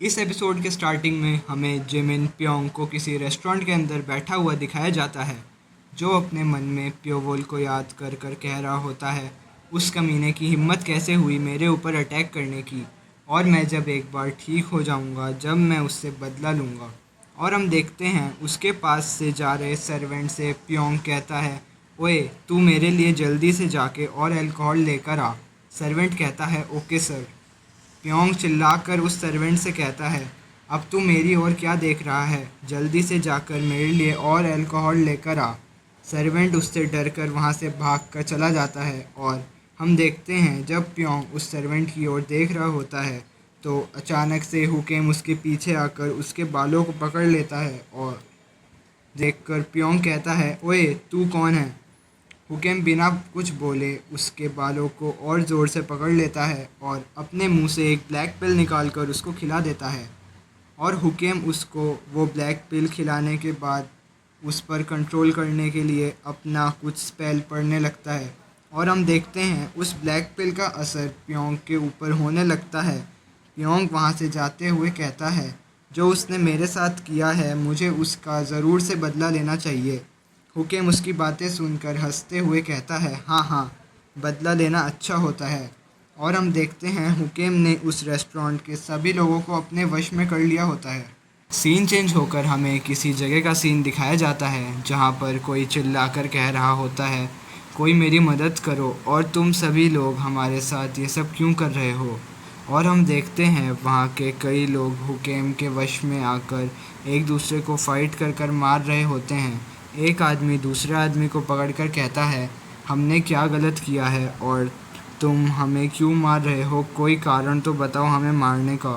इस एपिसोड के स्टार्टिंग में हमें जिमिन प्योंग को किसी रेस्टोरेंट के अंदर बैठा हुआ दिखाया जाता है, जो अपने मन में प्योवोल को याद कर कर कह रहा होता है, उस कमीने की हिम्मत कैसे हुई मेरे ऊपर अटैक करने की, और मैं जब एक बार ठीक हो जाऊंगा जब मैं उससे बदला लूँगा। और हम देखते हैं उसके पास से जा रहे सर्वेंट से प्योंग कहता है, ओए तू मेरे लिए जल्दी से जाके और अल्कोहल लेकर आ। सर्वेंट कहता है, ओके सर। प्योंग चिल्लाकर उस सर्वेंट से कहता है, अब तू मेरी ओर क्या देख रहा है, जल्दी से जाकर मेरे लिए और अल्कोहल लेकर आ। सर्वेंट उससे डरकर वहाँ से भाग कर चला जाता है और हम देखते हैं जब प्योंग उस सर्वेंट की ओर देख रहा होता है तो अचानक से हुकेम उसके पीछे आकर उसके बालों को पकड़ लेता है और देखकर प्योंग कहता है, ओए तू कौन है। हुकेम बिना कुछ बोले उसके बालों को और ज़ोर से पकड़ लेता है और अपने मुंह से एक ब्लैक पिल निकालकर उसको खिला देता है। और हुकेम उसको वो ब्लैक पिल खिलाने के बाद उस पर कंट्रोल करने के लिए अपना कुछ स्पेल पढ़ने लगता है और हम देखते हैं उस ब्लैक पिल का असर प्योंग के ऊपर होने लगता है। प्योंग वहाँ से जाते हुए कहता है, जो उसने मेरे साथ किया है मुझे उसका ज़रूर से बदला लेना चाहिए। हुकेम उसकी बातें सुनकर हंसते हुए कहता है, हाँ हाँ, बदला लेना अच्छा होता है। और हम देखते हैं हुकेम ने उस रेस्टोरेंट के सभी लोगों को अपने वश में कर लिया होता है। सीन चेंज होकर हमें किसी जगह का सीन दिखाया जाता है जहाँ पर कोई चिल्लाकर कह रहा होता है, कोई मेरी मदद करो और तुम सभी लोग हमारे साथ ये सब क्यों कर रहे हो। और हम देखते हैं वहाँ के कई लोग हुकेम के वश में आकर एक दूसरे को फाइट कर कर मार रहे होते हैं। एक आदमी दूसरे आदमी को पकड़कर कहता है, हमने क्या गलत किया है और तुम हमें क्यों मार रहे हो, कोई कारण तो बताओ हमें मारने का।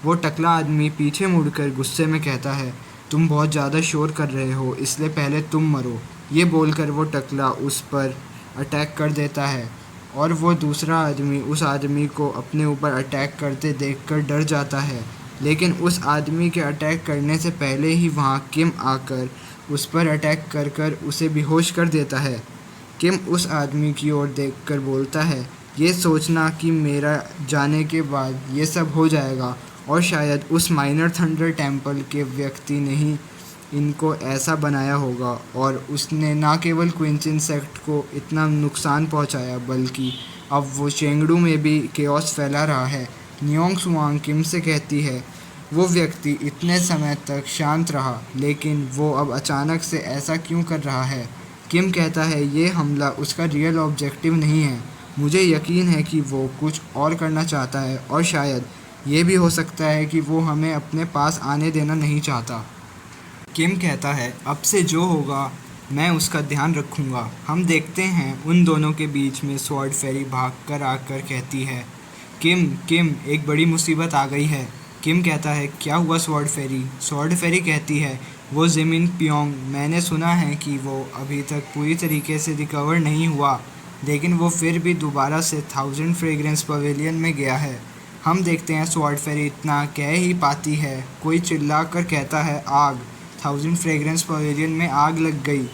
वो टकला आदमी पीछे मुड़कर गुस्से में कहता है, तुम बहुत ज़्यादा शोर कर रहे हो, इसलिए पहले तुम मरो। ये बोलकर वो टकला उस पर अटैक कर देता है और वो दूसरा आदमी उस आदमी को अपने ऊपर अटैक करते देखकर डर जाता है। लेकिन उस आदमी के अटैक करने से पहले ही वहाँ किम आकर उस पर अटैक कर कर उसे बेहोश कर देता है। किम उस आदमी की ओर देखकर बोलता है, ये सोचना कि मेरा जाने के बाद ये सब हो जाएगा और शायद उस माइनर थंडर टेम्पल के व्यक्ति ने ही इनको ऐसा बनाया होगा और उसने ना केवल क्विंचिन सेक्ट को इतना नुकसान पहुंचाया बल्कि अब वो चेंगडू में भी केओस फैला रहा है। नियोंग सुआंग किम से कहती है, वो व्यक्ति इतने समय तक शांत रहा लेकिन वो अब अचानक से ऐसा क्यों कर रहा है। किम कहता है, ये हमला उसका रियल ऑब्जेक्टिव नहीं है, मुझे यकीन है कि वो कुछ और करना चाहता है और शायद ये भी हो सकता है कि वो हमें अपने पास आने देना नहीं चाहता। किम कहता है, अब से जो होगा मैं उसका ध्यान रखूँगा। हम देखते हैं उन दोनों के बीच में स्वॉर्ड फेरी भाग कर आकर कहती है, किम किम एक बड़ी मुसीबत आ गई है। किम कहता है, क्या हुआ स्वॉर्ड फेरी। स्वॉर्ड फेरी कहती है, वो जिमिन प्योंग, मैंने सुना है कि वो अभी तक पूरी तरीके से रिकवर नहीं हुआ लेकिन वो फिर भी दोबारा से 1000 फ्रेग्रेंस पवेलियन में गया है। हम देखते हैं स्वॉर्ड फेरी इतना कह ही पाती है, कोई चिल्ला कर कहता है, आग। 1000 फ्रेग्रेंस पवेलियन में आग लग गई।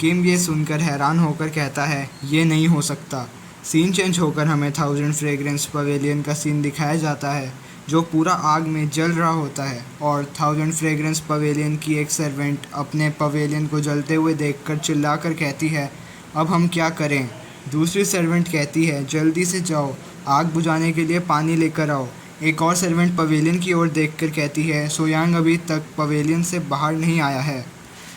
किम ये सुनकर हैरान होकर कहता है, ये नहीं हो सकता। सीन चेंज होकर हमें 1000 फ्रेग्रेंस पवेलियन का सीन दिखाया जाता है जो पूरा आग में जल रहा होता है और 1000 फ्रेग्रेंस पवेलियन की एक सर्वेंट अपने पवेलियन को जलते हुए देखकर चिल्लाकर कहती है, अब हम क्या करें। दूसरी सर्वेंट कहती है, जल्दी से जाओ, आग बुझाने के लिए पानी लेकर आओ। एक और सर्वेंट पवेलियन की ओर देखकर कहती है, सोयांग अभी तक पवेलियन से बाहर नहीं आया है।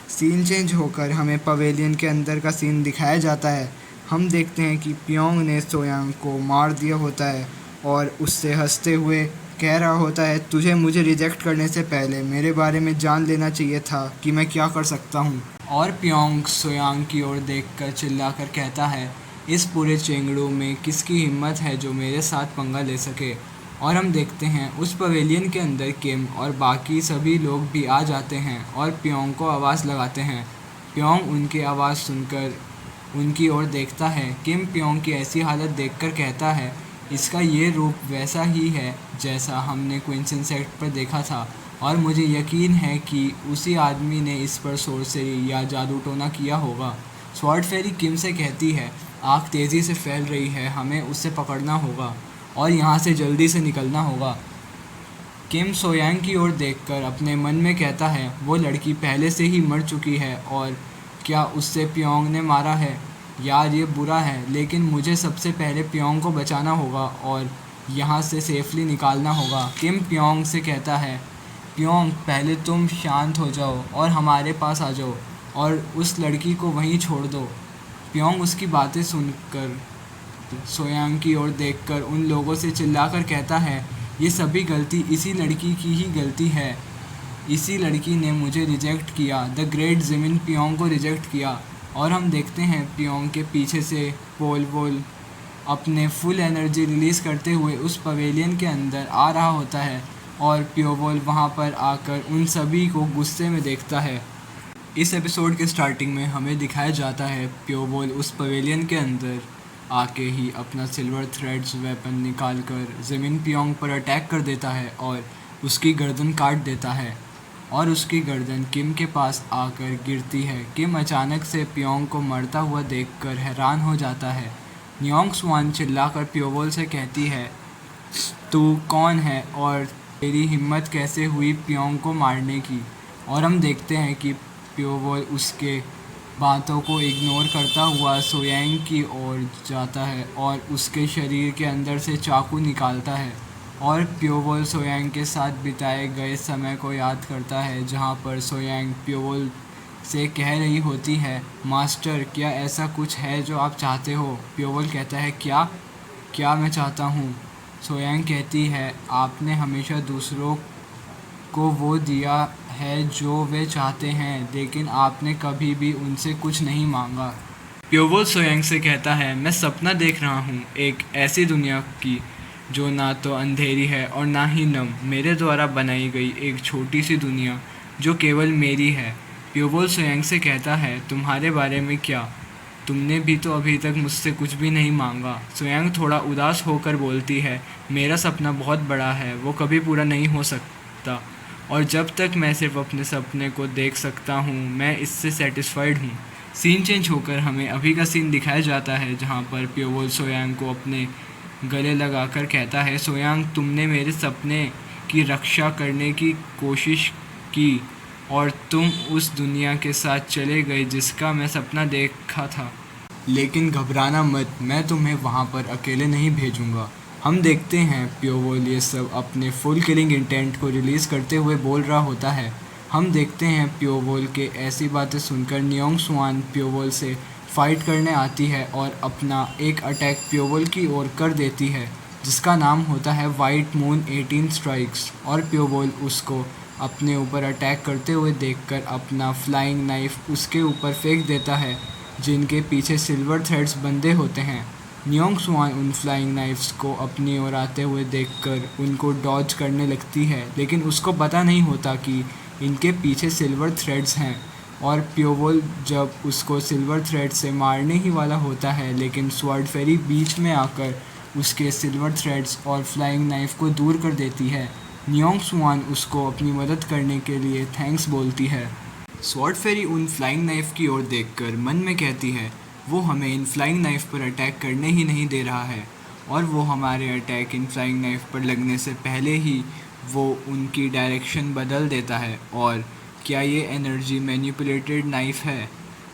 सीन चेंज होकर हमें पवेलियन के अंदर का सीन दिखाया जाता है। हम देखते हैं कि प्योंग ने सोयांग को मार दिया होता है और उससे हंसते हुए कह रहा होता है, तुझे मुझे रिजेक्ट करने से पहले मेरे बारे में जान लेना चाहिए था कि मैं क्या कर सकता हूँ। और प्योंग सोयांग की ओर देखकर चिल्लाकर कहता है, इस पूरे चेंगड़ू में किसकी हिम्मत है जो मेरे साथ पंगा ले सके। और हम देखते हैं उस पवेलियन के अंदर किम और बाकी सभी लोग भी आ जाते हैं और प्योंग को आवाज़ लगाते हैं। प्योंग उनकी आवाज़ सुनकर उनकी ओर देखता है। किम प्योंग की ऐसी हालत देखकर कहता है, इसका ये रूप वैसा ही है जैसा हमने क्विंचिन सेक्ट पर देखा था और मुझे यकीन है कि उसी आदमी ने इस पर सोर्सरी या जादू टोना किया होगा। स्वॉर्ड फेरी किम से कहती है, आग तेज़ी से फैल रही है, हमें उसे पकड़ना होगा और यहाँ से जल्दी से निकलना होगा। किम सोयांग की ओर देखकर अपने मन में कहता है वो लड़की पहले से ही मर चुकी है और क्या उससे प्योंग ने मारा है। यार ये बुरा है, लेकिन मुझे सबसे पहले प्योंग को बचाना होगा और यहाँ से सेफली निकालना होगा। किम प्योंग से कहता है प्योंग पहले तुम शांत हो जाओ और हमारे पास आ जाओ और उस लड़की को वहीं छोड़ दो। प्योंग उसकी बातें सुनकर सोयांग की ओर देखकर उन लोगों से चिल्लाकर कहता है ये सभी गलती इसी लड़की की ही गलती है। इसी लड़की ने मुझे रिजेक्ट किया, द ग्रेट जिमिन प्योंग को रिजेक्ट किया। और हम देखते हैं प्योंग के पीछे से पोल वोल अपने फुल एनर्जी रिलीज़ करते हुए उस पवेलियन के अंदर आ रहा होता है और प्योवोल वहाँ पर आकर उन सभी को गुस्से में देखता है। इस एपिसोड के स्टार्टिंग में हमें दिखाया जाता है प्योवोल उस पवेलियन के अंदर आके ही अपना सिल्वर थ्रेड्स वेपन निकाल कर ज़मीन प्योंग पर अटैक कर देता है और उसकी गर्दन काट देता है और उसकी गर्दन किम के पास आकर गिरती है। किम अचानक से प्योंग को मरता हुआ देखकर हैरान हो जाता है। न्योंग स्वान चिल्लाकर प्योवोल से कहती है तू कौन है और तेरी हिम्मत कैसे हुई प्योंग को मारने की। और हम देखते हैं कि प्योवोल उसके बातों को इग्नोर करता हुआ सोयांग की ओर जाता है और उसके शरीर के अंदर से चाकू निकालता है और प्योवोल सोयांग के साथ बिताए गए समय को याद करता है, जहाँ पर सोयांग प्योवोल से कह रही होती है मास्टर क्या ऐसा कुछ है जो आप चाहते हो। प्योवोल कहता है क्या मैं चाहता हूँ। सोयांग कहती है आपने हमेशा दूसरों को वो दिया है जो वे चाहते हैं, लेकिन आपने कभी भी उनसे कुछ नहीं मांगा। प्योवोल सोयांग से कहता है मैं सपना देख रहा हूँ एक ऐसी दुनिया की जो ना तो अंधेरी है और ना ही नम, मेरे द्वारा बनाई गई एक छोटी सी दुनिया जो केवल मेरी है। प्योवोल सोयांग से कहता है तुम्हारे बारे में क्या, तुमने भी तो अभी तक मुझसे कुछ भी नहीं मांगा। सोयांग थोड़ा उदास होकर बोलती है मेरा सपना बहुत बड़ा है, वो कभी पूरा नहीं हो सकता और जब तक मैं सिर्फ अपने सपने को देख सकता हूँ मैं इससे सेटिस्फाइड हूँ। सीन चेंज होकर हमें अभी का सीन दिखाया जाता है, जहाँ पर प्योवोल सोयांग को अपने गले लगाकर कहता है सोयांग तुमने मेरे सपने की रक्षा करने की कोशिश की और तुम उस दुनिया के साथ चले गए जिसका मैं सपना देखा था, लेकिन घबराना मत, मैं तुम्हें वहाँ पर अकेले नहीं भेजूँगा। हम देखते हैं प्योवोल ये सब अपने फुल किलिंग इंटेंट को रिलीज़ करते हुए बोल रहा होता है। हम देखते हैं प्योवोल के ऐसी बातें सुनकर न्योंग स्वान प्योवोल से फाइट करने आती है और अपना एक अटैक प्योवोल की ओर कर देती है जिसका नाम होता है वाइट मून 18 स्ट्राइक्स। और प्योवोल उसको अपने ऊपर अटैक करते हुए देखकर अपना फ्लाइंग नाइफ उसके ऊपर फेंक देता है जिनके पीछे सिल्वर थ्रेड्स बंधे होते हैं। न्योंग स्वान उन फ्लाइंग नाइफ्स को अपनी ओर आते हुए देखकर उनको डॉज करने लगती है, लेकिन उसको पता नहीं होता कि इनके पीछे सिल्वर थ्रेड्स हैं। और प्योवोल जब उसको सिल्वर थ्रेड से मारने ही वाला होता है, लेकिन स्वॉर्ड फेरी बीच में आकर उसके सिल्वर थ्रेड्स और फ्लाइंग नाइफ को दूर कर देती है। न्योंग स्वान उसको अपनी मदद करने के लिए थैंक्स बोलती है। स्वॉर्ड फेरी उन फ्लाइंग नाइफ की ओर देखकर मन में कहती है वो हमें इन फ्लाइंग नाइफ पर अटैक करने ही नहीं दे रहा है और वो हमारे अटैक इन फ्लाइंग नाइफ पर लगने से पहले ही वो उनकी डायरेक्शन बदल देता है। और क्या ये एनर्जी मैनिपुलेटेड नाइफ है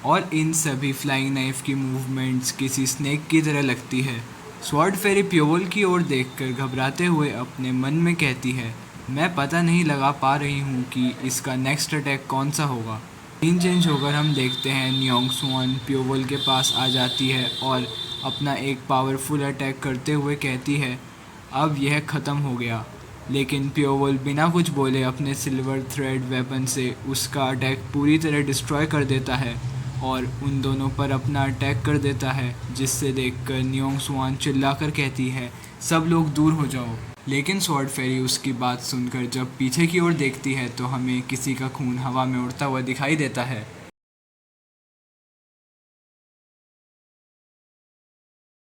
और इन सभी फ्लाइंग नाइफ की मूवमेंट्स किसी स्नेक की तरह लगती है। स्वॉर्ड फेरी प्योवोल की ओर देखकर घबराते हुए अपने मन में कहती है मैं पता नहीं लगा पा रही हूँ कि इसका नेक्स्ट अटैक कौन सा होगा। सीन चेंज होकर हम देखते हैं न्योंग स्वान प्योवोल के पास आ जाती है और अपना एक पावरफुल अटैक करते हुए कहती है अब यह ख़त्म हो गया। लेकिन प्योवोल बिना कुछ बोले अपने सिल्वर थ्रेड वेपन से उसका अटैक पूरी तरह डिस्ट्रॉय कर देता है और उन दोनों पर अपना अटैक कर देता है, जिससे देखकर न्योंग स्वान चिल्लाकर कहती है सब लोग दूर हो जाओ। लेकिन स्वॉर्ड फेरी उसकी बात सुनकर जब पीछे की ओर देखती है तो हमें किसी का खून हवा में उड़ता हुआ दिखाई देता है।